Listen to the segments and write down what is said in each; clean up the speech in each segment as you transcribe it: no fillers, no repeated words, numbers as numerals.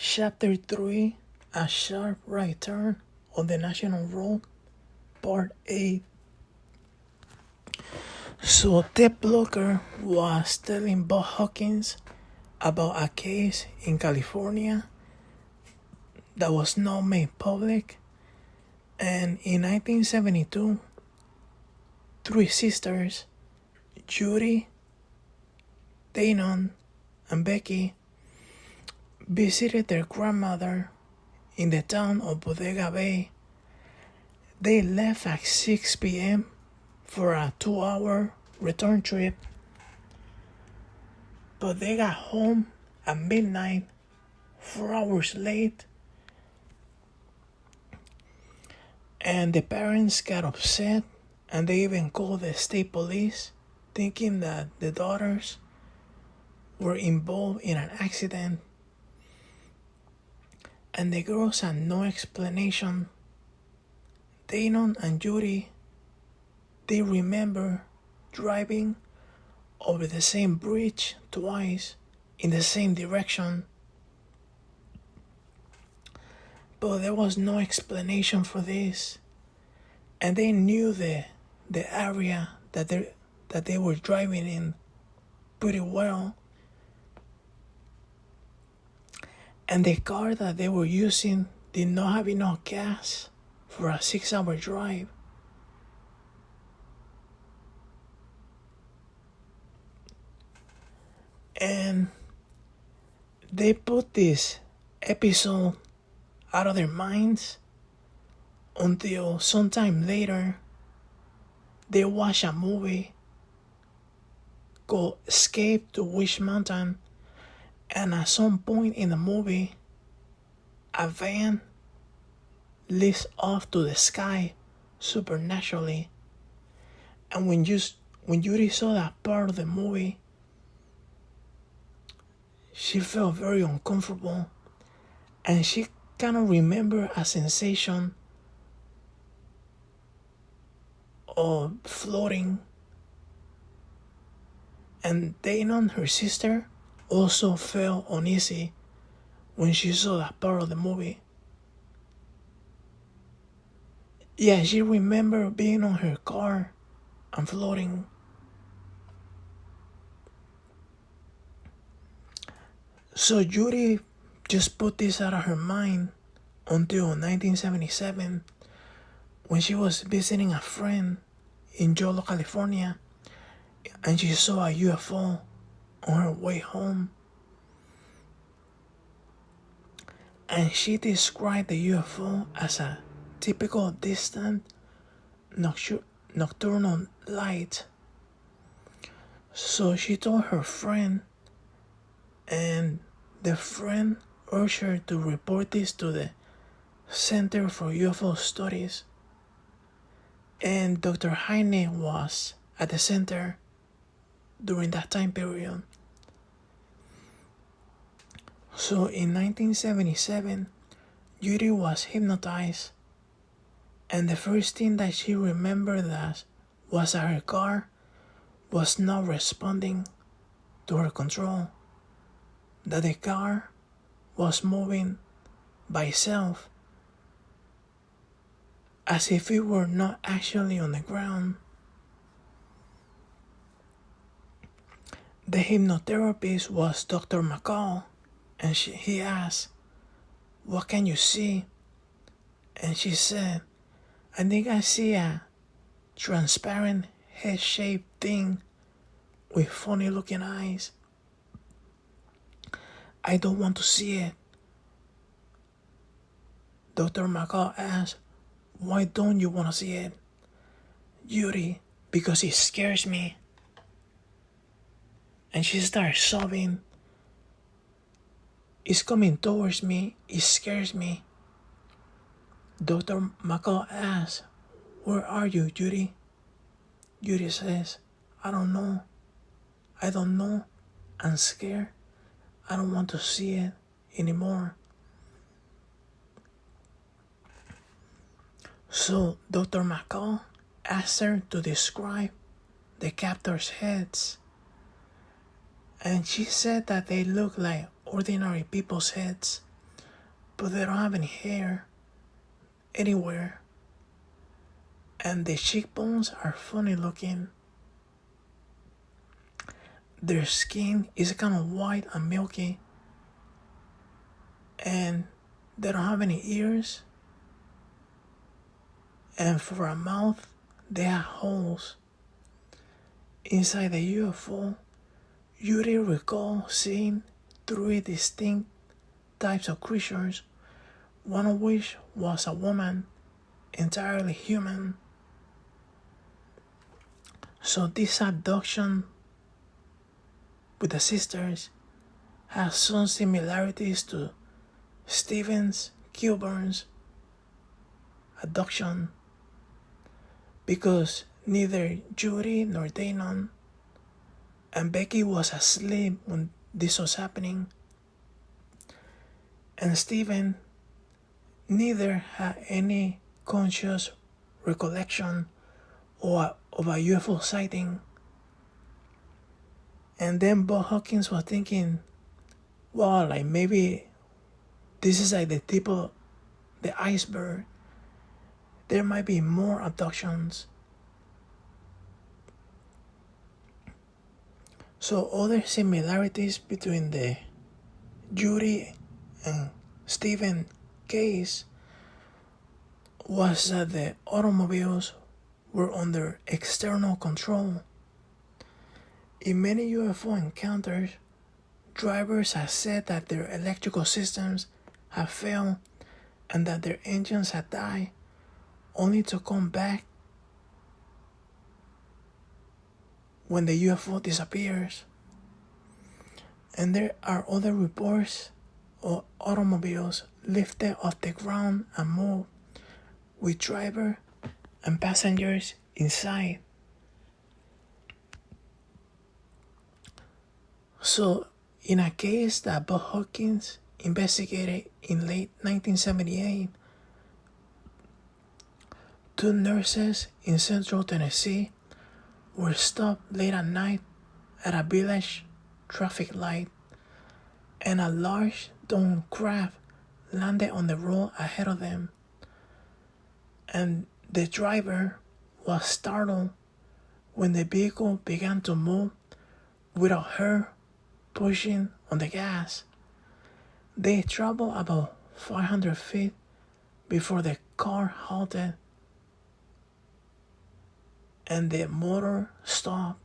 Chapter 3, A Sharp Right Turn on the National Road, Part 8. So Ted Blocker was telling Budd Hopkins about a case in California that was not made public, and in 1972, three sisters, Judy, Danon, and Becky, visited their grandmother in the town of Bodega Bay. They left at 6 p.m. for a 2-hour return trip, but they got home at midnight, 4 hours late, and the parents got upset and they even called the state police, thinking that the daughters were involved in an accident, and the girls had no explanation. Danon and Judy, they remember driving over the same bridge twice in the same direction, but there was no explanation for this, and they knew the area that they were driving in pretty well, and the car that they were using did not have enough gas for a 6-hour drive. And they put this episode out of their minds until sometime later they watched a movie called Escape to Witch Mountain, and at some point in the movie a van lifts off to the sky supernaturally, and when Judy saw that part of the movie, she felt very uncomfortable, and she kind of remembered a sensation of floating. And Danon, her sister, also felt uneasy when she saw that part of the movie. Yeah, she remembered being on her car and floating. So Judy just put this out of her mind until 1977, when she was visiting a friend in Yolo, California, and she saw a UFO on her way home. And she described the UFO as a typical distant nocturnal light. So she told her friend, and the friend urged her to report this to the Center for UFO Studies. And Dr. Heine was at the center during that time period. So in 1977, Judy was hypnotized, and the first thing that she remembered was that her car was not responding to her control, that the car was moving by itself as if it were not actually on the ground. The hypnotherapist was Dr. McCall, and he asked, "What can you see?" And she said, "I think I see a transparent head-shaped thing with funny looking eyes. I don't want to see it." Dr. McCall asked, "Why don't you want to see it?" "Judy, because it scares me." And she started sobbing. "It's coming towards me. It scares me." Dr. McCall asked, "Where are you, Judy?" Judy says, "I don't know. I don't know. I'm scared. I don't want to see it anymore." So Dr. McCall asked her to describe the captors' heads, and she said that they looked like ordinary people's heads, but they don't have any hair anywhere. And the cheekbones are funny looking. Their skin is kind of white and milky. And they don't have any ears. And for a mouth, they have holes. Inside the UFO, Yuri recalled seeing 3 distinct types of creatures, one of which was a woman, entirely human. So this abduction with the sisters has some similarities to Stephen Kilburn's abduction, because neither Judy nor Danon and Becky was asleep when this was happening, and Stephen neither had any conscious recollection of a UFO sighting. And then Budd Hopkins was thinking, well, like maybe this is like the tip of the iceberg. There might be more abductions. So other similarities between the Judy and Stephen case was that the automobiles were under external control. In many UFO encounters, drivers have said that their electrical systems have failed and that their engines have died, only to come back when the UFO disappears. And there are other reports of automobiles lifted off the ground and moved with driver and passengers inside. So, in a case that Budd Hopkins investigated in late 1978, 2 nurses in central Tennessee were stopped late at night at a village traffic light, and a large domed craft landed on the road ahead of them. And the driver was startled when the vehicle began to move without her pushing on the gas. They traveled about 500 feet before the car halted and the motor stopped.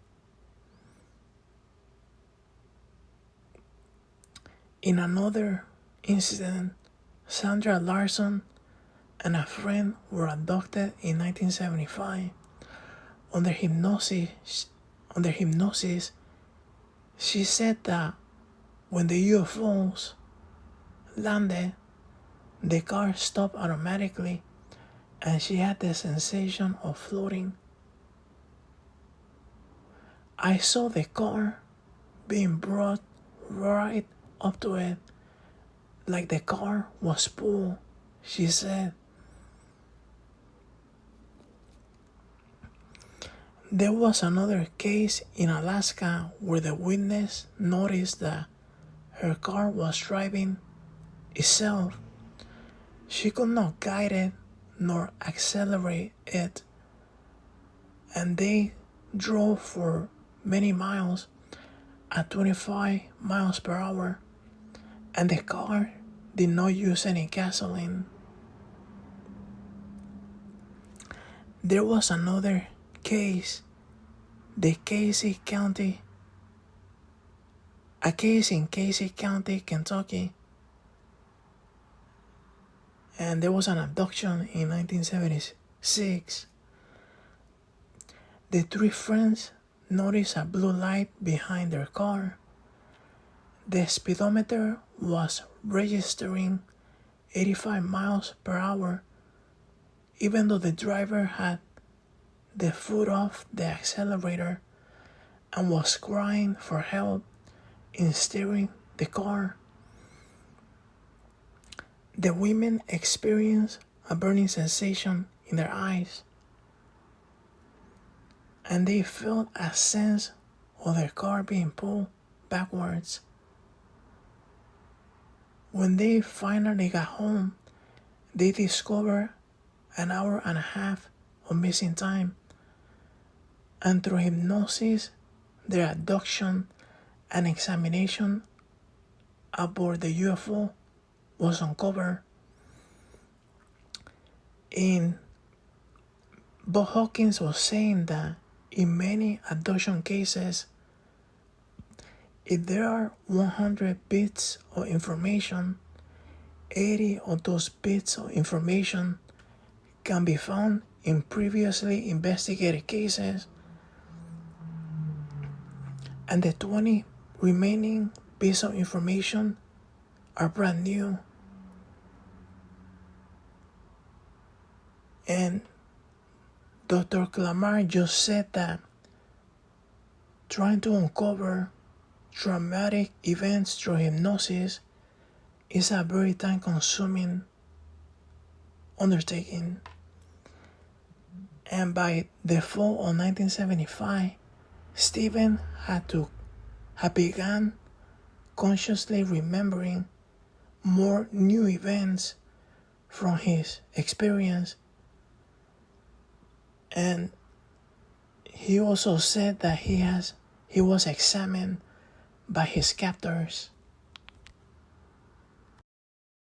In another incident, Sandra Larson and a friend were abducted in 1975. Under hypnosis, she said that when the UFOs landed, the car stopped automatically and she had the sensation of floating. I saw the car being brought right up to it, like the car was pulled, she said. There was another case in Alaska where the witness noticed that her car was driving itself. She could not guide it nor accelerate it, and they drove for many miles at 25 miles per hour, and the car did not use any gasoline. There was another case, a case in Casey County, Kentucky, and there was an abduction in 1976. The 3 friends noticed a blue light behind their car. The speedometer was registering 85 miles per hour, even though the driver had the foot off the accelerator and was crying for help in steering the car. The women experienced a burning sensation in their eyes, and they felt a sense of their car being pulled backwards. When they finally got home, they discovered an hour and a half of missing time. And through hypnosis, their abduction and examination aboard the UFO was uncovered. And Budd Hopkins was saying that in many abduction cases, if there are 100 bits of information, 80 of those bits of information can be found in previously investigated cases, and the 20 remaining bits of information are brand new. And Dr. Clamar just said that trying to uncover traumatic events through hypnosis is a very time-consuming undertaking. And by the fall of 1975, Stephen had begun consciously remembering more new events from his experience. And he also said that he was examined by his captors.